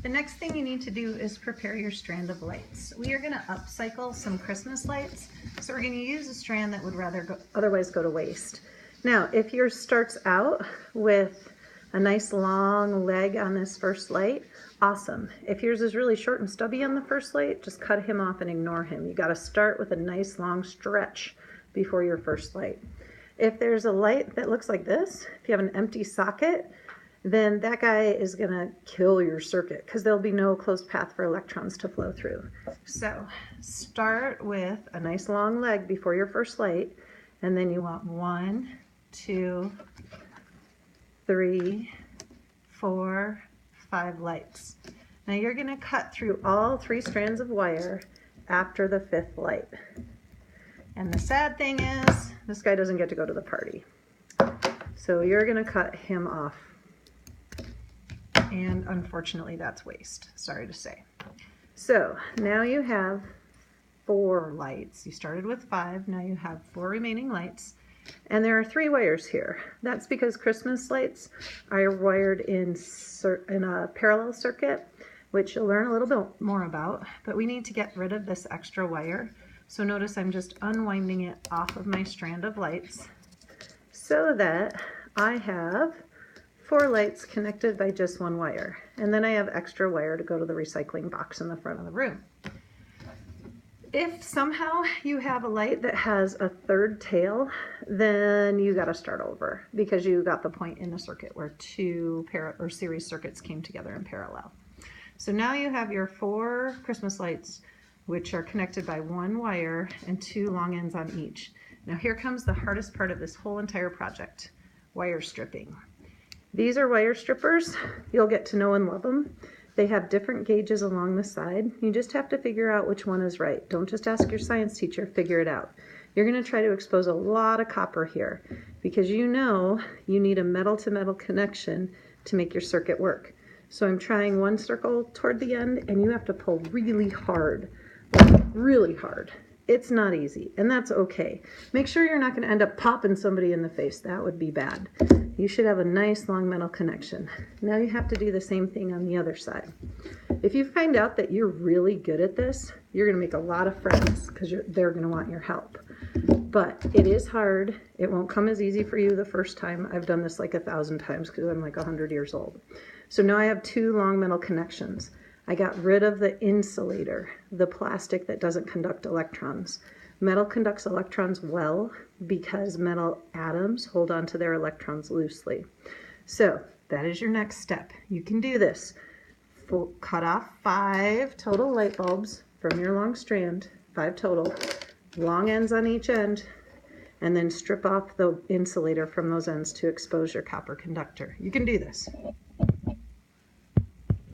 The next thing you need to do is prepare your strand of lights. We are going to upcycle some Christmas lights, so we're going to use a strand that would otherwise go to waste. Now, if yours starts out with a nice long leg on this first light, awesome. If yours is really short and stubby on the first light, just cut him off and ignore him. You got to start with a nice long stretch before your first light. If there's a light that looks like this, if you have an empty socket, then that guy is going to kill your circuit because there'll be no closed path for electrons to flow through. So start with a nice long leg before your first light, and then you want 1, 2, 3, 4, 5 lights. Now you're going to cut through all 3 strands of wire after the 5th light. And the sad thing is, this guy doesn't get to go to the party. So you're going to cut him off. And unfortunately, that's waste, sorry to say. So now you have 4 lights. You started with 5, now you have 4 remaining lights. And there are 3 wires here. That's because Christmas lights are wired in a parallel circuit, which you'll learn a little bit more about, but we need to get rid of this extra wire. So notice I'm just unwinding it off of my strand of lights so that I have 4 lights connected by just 1 wire. And then I have extra wire to go to the recycling box in the front of the room. If somehow you have a light that has a 3rd tail, then you got to start over because you got the point in the circuit where 2 series circuits came together in parallel. So now you have your 4 Christmas lights, which are connected by 1 wire and 2 long ends on each. Now here comes the hardest part of this whole entire project, wire stripping. These are wire strippers. You'll get to know and love them. They have different gauges along the side. You just have to figure out which one is right. Don't just ask your science teacher, figure it out. You're going to try to expose a lot of copper here because you know you need a metal-to-metal connection to make your circuit work. So I'm trying 1 circle toward the end, and you have to pull really hard, like really hard. It's not easy, and that's okay. Make sure you're not going to end up popping somebody in the face. That would be bad. You should have a nice long metal connection. Now you have to do the same thing on the other side. If you find out that you're really good at this, you're going to make a lot of friends because they're going to want your help. But it is hard. It won't come as easy for you the first time. I've done this like 1,000 times because I'm like 100 years old. So now I have 2 long metal connections. I got rid of the insulator, the plastic that doesn't conduct electrons. Metal conducts electrons well because metal atoms hold on to their electrons loosely. So that is your next step. You can do this. Cut off 5 total light bulbs from your long strand, 5 total, long ends on each end, and then strip off the insulator from those ends to expose your copper conductor. You can do this.